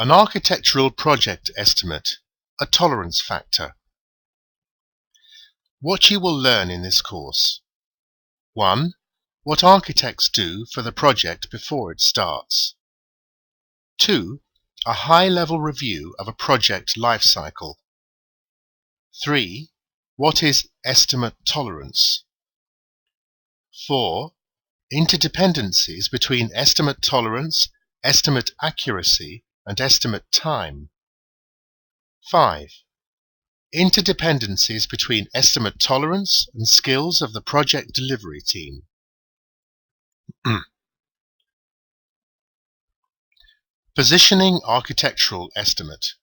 An architectural project estimate, a tolerance factor. What you will learn in this course. 1. What architects do for the project before it starts. 2. A high-level review of a project life cycle. 3. What is estimate tolerance? 4. Interdependencies between estimate tolerance, estimate accuracy, and estimate time. 5. Interdependencies between estimate tolerance and skills of the project delivery team. Positioning architectural estimate.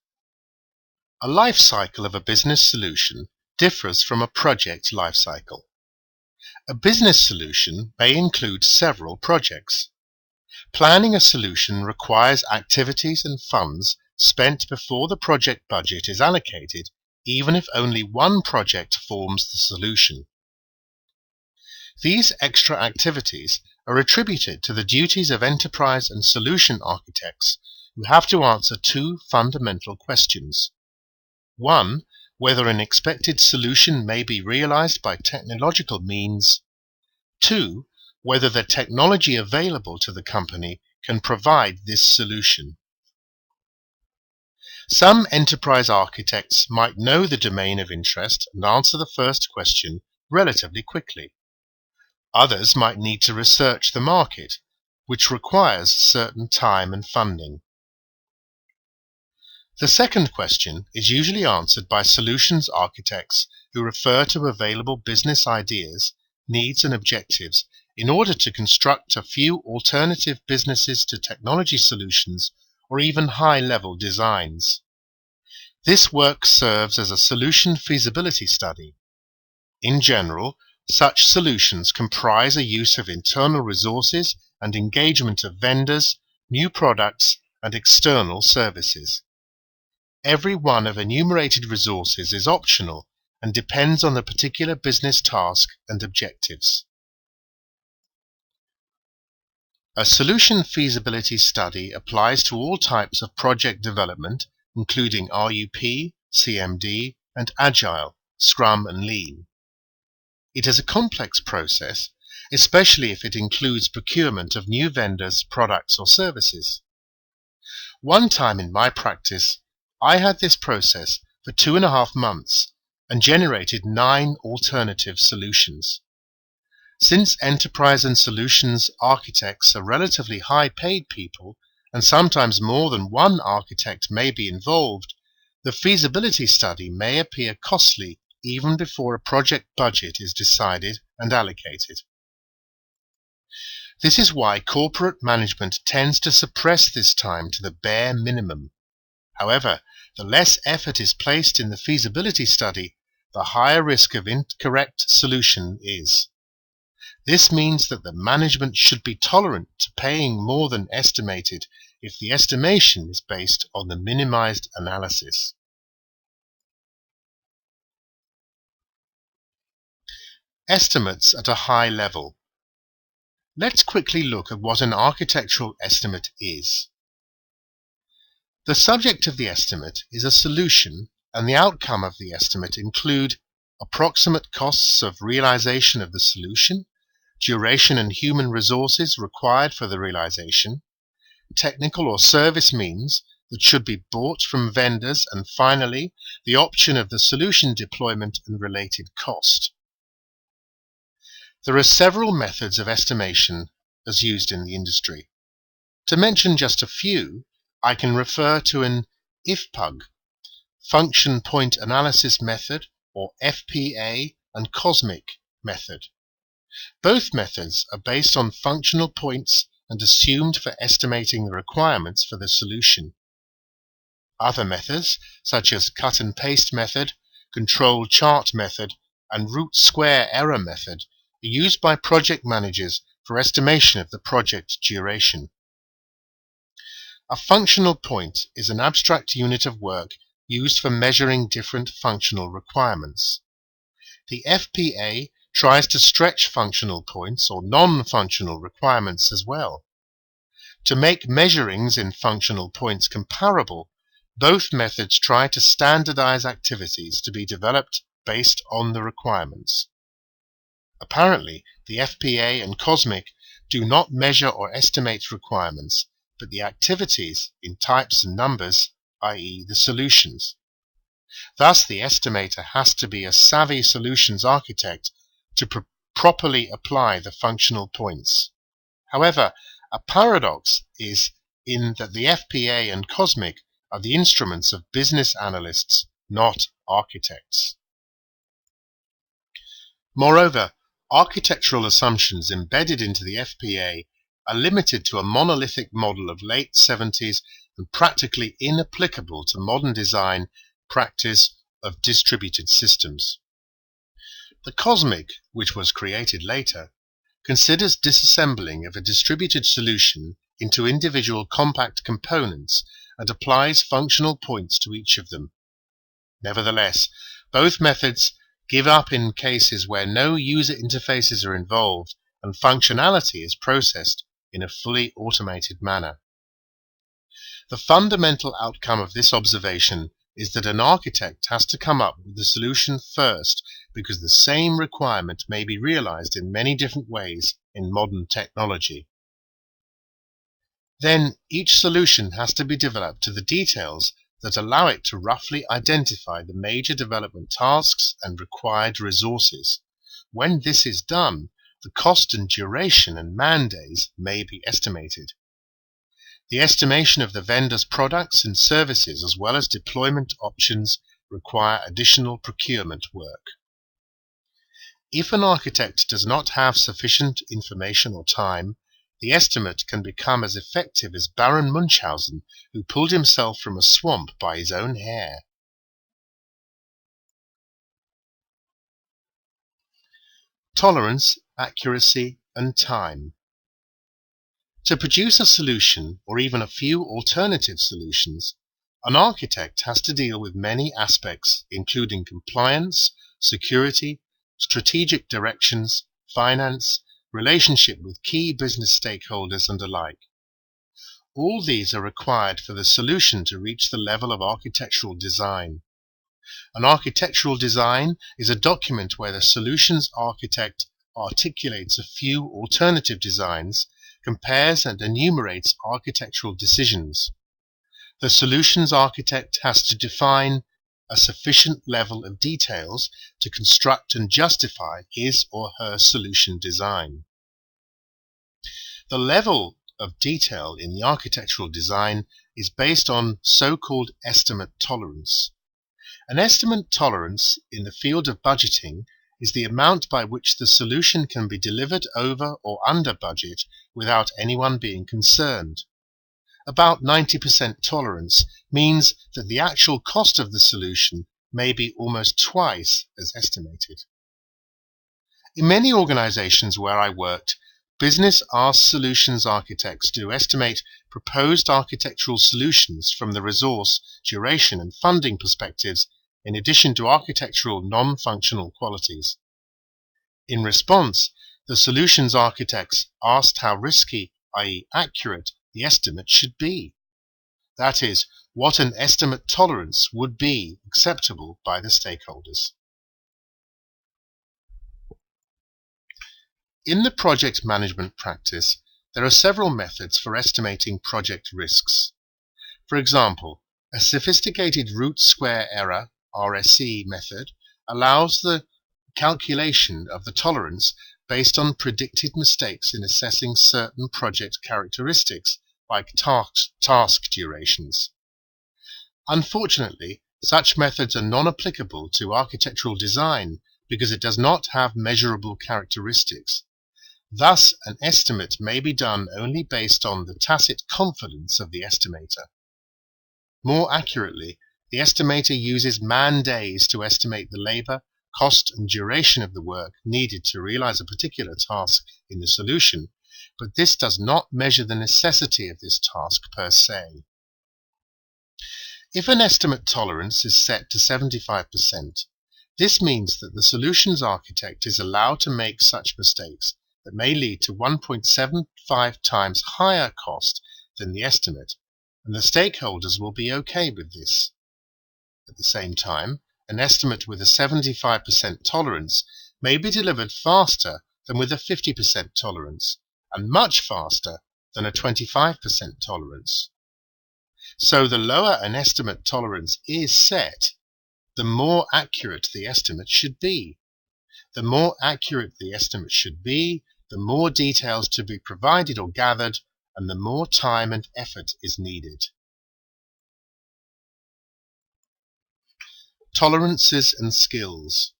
A life cycle of a business solution differs from a project life cycle. A business solution may include several projects. Planning a solution requires activities and funds spent before the project budget is allocated, even if only one project forms the solution. These extra activities are attributed to the duties of enterprise and solution architects, who have to answer two fundamental questions. 1. Whether an expected solution may be realized by technological means. 2. Whether the technology available to the company can provide this solution. Some enterprise architects might know the domain of interest and answer the first question relatively quickly. Others might need to research the market, which requires certain time and funding. The second question is usually answered by solutions architects who refer to available business ideas, needs and objectives in order to construct a few alternative businesses to technology solutions or even high-level designs. This work serves as a solution feasibility study. In general, such solutions comprise a use of internal resources and engagement of vendors, new products, and external services. Every one of enumerated resources is optional and depends on the particular business task and objectives. A solution feasibility study applies to all types of project development, including RUP, CMD, and Agile, Scrum and Lean. It is a complex process, especially if it includes procurement of new vendors, products, or services. One time in my practice, I had this process for 2.5 months and generated 9 alternative solutions. Since enterprise and solutions architects are relatively high-paid people, and sometimes more than one architect may be involved, the feasibility study may appear costly even before a project budget is decided and allocated. This is why corporate management tends to suppress this time to the bare minimum. However, the less effort is placed in the feasibility study, the higher risk of incorrect solution is. This means that the management should be tolerant to paying more than estimated if the estimation is based on the minimized analysis. Estimates at a high level. Let's quickly look at what an architectural estimate is. The subject of the estimate is a solution, and the outcome of the estimate include approximate costs of realization of the solution, duration and human resources required for the realization, technical or service means that should be bought from vendors, and finally, the option of the solution deployment and related cost. There are several methods of estimation as used in the industry. To mention just a few, I can refer to an IFPUG, Function Point Analysis Method, or FPA, and COSMIC method. Both methods are based on functional points and assumed for estimating the requirements for the solution. Other methods, such as cut and paste method, control chart method, and root square error method, are used by project managers for estimation of the project duration. A functional point is an abstract unit of work used for measuring different functional requirements. The FPA tries to stretch functional points or non-functional requirements as well. To make measurings in functional points comparable, both methods try to standardize activities to be developed based on the requirements. Apparently, the FPA and COSMIC do not measure or estimate requirements, but the activities in types and numbers, i.e. the solutions. Thus, the estimator has to be a savvy solutions architect to properly apply the functional points. However, a paradox is in that the FPA and COSMIC are the instruments of business analysts, not architects. Moreover, architectural assumptions embedded into the FPA are limited to a monolithic model of late 70s and practically inapplicable to modern design practice of distributed systems. The COSMIC, which was created later, considers disassembling of a distributed solution into individual compact components and applies functional points to each of them. Nevertheless, both methods give up in cases where no user interfaces are involved and functionality is processed in a fully automated manner. The fundamental outcome of this observation is that an architect has to come up with the solution first, because the same requirement may be realized in many different ways in modern technology. Then each solution has to be developed to the details that allow it to roughly identify the major development tasks and required resources. When this is done, the cost and duration and man days may be estimated. The estimation of the vendor's products and services as well as deployment options require additional procurement work. If an architect does not have sufficient information or time, the estimate can become as effective as Baron Munchausen, who pulled himself from a swamp by his own hair. Tolerance, accuracy, and time. To produce a solution, or even a few alternative solutions, an architect has to deal with many aspects, including compliance, security, strategic directions, finance, relationship with key business stakeholders, and the like. All these are required for the solution to reach the level of architectural design. An architectural design is a document where the solutions architect articulates a few alternative designs, compares and enumerates architectural decisions. The solutions architect has to define a sufficient level of details to construct and justify his or her solution design. The level of detail in the architectural design is based on so-called estimate tolerance. An estimate tolerance in the field of budgeting is the amount by which the solution can be delivered over or under budget without anyone being concerned. About 90% tolerance means that the actual cost of the solution may be almost twice as estimated. In many organizations where I worked, business asked solutions architects to estimate proposed architectural solutions from the resource, duration, and funding perspectives, in addition to architectural non-functional qualities. In response, the solutions architects asked how risky, i.e. accurate, the estimate should be. That is, what an estimate tolerance would be acceptable by the stakeholders. In the project management practice, there are several methods for estimating project risks. For example, a sophisticated root square error (RSE) method allows the calculation of the tolerance based on predicted mistakes in assessing certain project characteristics, like task durations. Unfortunately, such methods are non-applicable to architectural design because it does not have measurable characteristics. Thus, an estimate may be done only based on the tacit confidence of the estimator. More accurately, the estimator uses man days to estimate the labor, cost, and duration of the work needed to realize a particular task in the solution, but this does not measure the necessity of this task per se. If an estimate tolerance is set to 75%, this means that the solutions architect is allowed to make such mistakes that may lead to 1.75 times higher cost than the estimate, and the stakeholders will be okay with this. At the same time, an estimate with a 75% tolerance may be delivered faster than with a 50% tolerance, and much faster than a 25% tolerance. So the lower an estimate tolerance is set, the more accurate the estimate should be. The more accurate the estimate should be, the more details to be provided or gathered, and the more time and effort is needed. Tolerances and skills.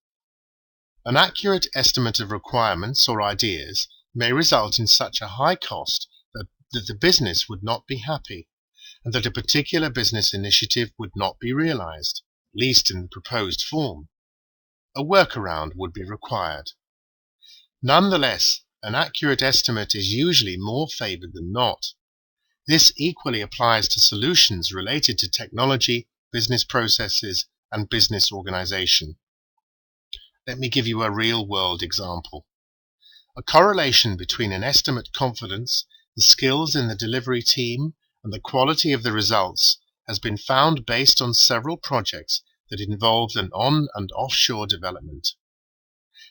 An accurate estimate of requirements or ideas may result in such a high cost that the business would not be happy, and that a particular business initiative would not be realized, at least in the proposed form. A workaround would be required. Nonetheless, an accurate estimate is usually more favored than not. This equally applies to solutions related to technology, business processes, and business organization. Let me give you a real-world example. A correlation between an estimate confidence, the skills in the delivery team, and the quality of the results has been found based on several projects that involved an on- and offshore development.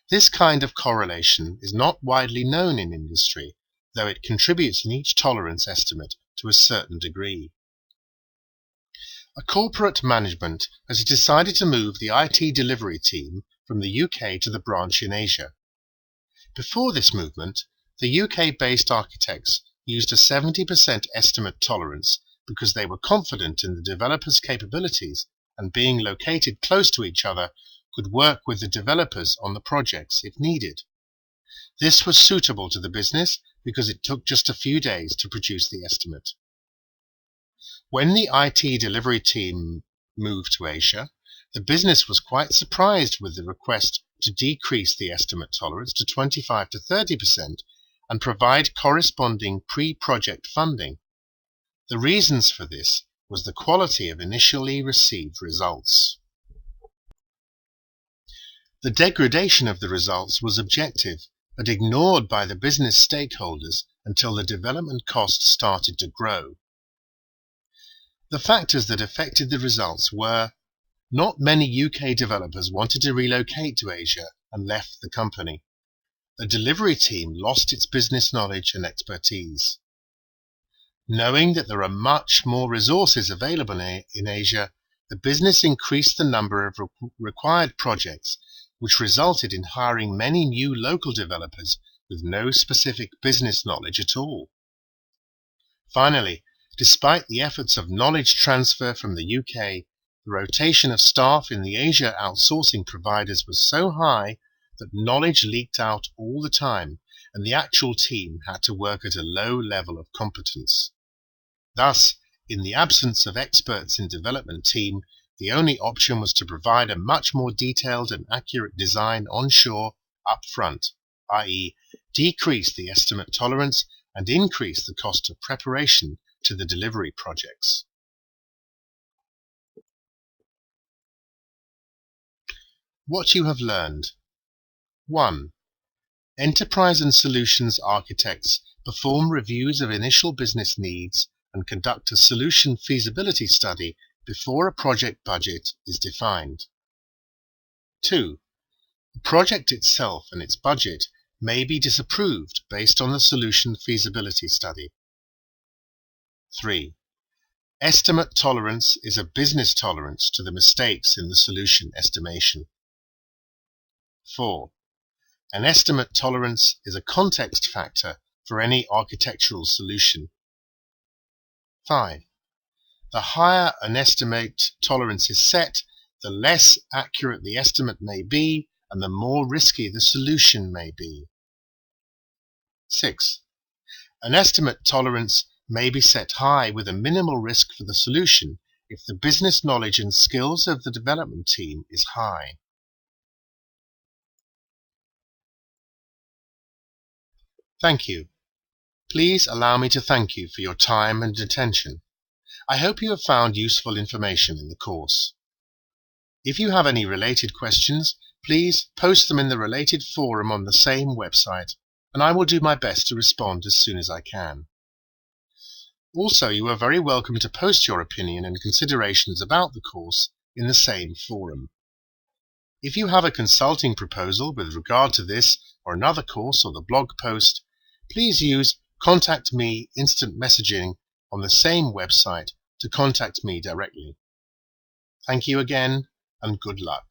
This kind of correlation is not widely known in industry, though it contributes in each tolerance estimate to a certain degree. A corporate management has decided to move the IT delivery team from the UK to the branch in Asia. Before this movement, the UK-based architects used a 70% estimate tolerance because they were confident in the developers' capabilities and, being located close to each other, could work with the developers on the projects if needed. This was suitable to the business because it took just a few days to produce the estimate. When the IT delivery team moved to Asia, the business was quite surprised with the request to decrease the estimate tolerance to 25 to 30% and provide corresponding pre-project funding. The reasons for this was the quality of initially received results. The degradation of the results was objective, but ignored by the business stakeholders until the development costs started to grow. The factors that affected the results were: not many UK developers wanted to relocate to Asia and left the company. The delivery team lost its business knowledge and expertise. Knowing that there are much more resources available in Asia, the business increased the number of required projects, which resulted in hiring many new local developers with no specific business knowledge at all. Finally, despite the efforts of knowledge transfer from the UK, the rotation of staff in the Asia outsourcing providers was so high that knowledge leaked out all the time, and the actual team had to work at a low level of competence. Thus, in the absence of experts in development team, the only option was to provide a much more detailed and accurate design onshore up front, i.e., decrease the estimate tolerance and increase the cost of preparation to the delivery projects. What you have learned. 1. Enterprise and solutions architects perform reviews of initial business needs and conduct a solution feasibility study before a project budget is defined. 2. The project itself and its budget may be disapproved based on the solution feasibility study. 3. Estimate tolerance is a business tolerance to the mistakes in the solution estimation. 4. An estimate tolerance is a context factor for any architectural solution. 5. The higher an estimate tolerance is set, the less accurate the estimate may be and the more risky the solution may be. 6. An estimate tolerance may be set high with a minimal risk for the solution if the business knowledge and skills of the development team is high. Thank you. Please allow me to thank you for your time and attention. I hope you have found useful information in the course. If you have any related questions, please post them in the related forum on the same website, and I will do my best to respond as soon as I can. Also, you are very welcome to post your opinion and considerations about the course in the same forum. If you have a consulting proposal with regard to this or another course or the blog post, please use Contact Me instant messaging on the same website to contact me directly. Thank you again, and good luck.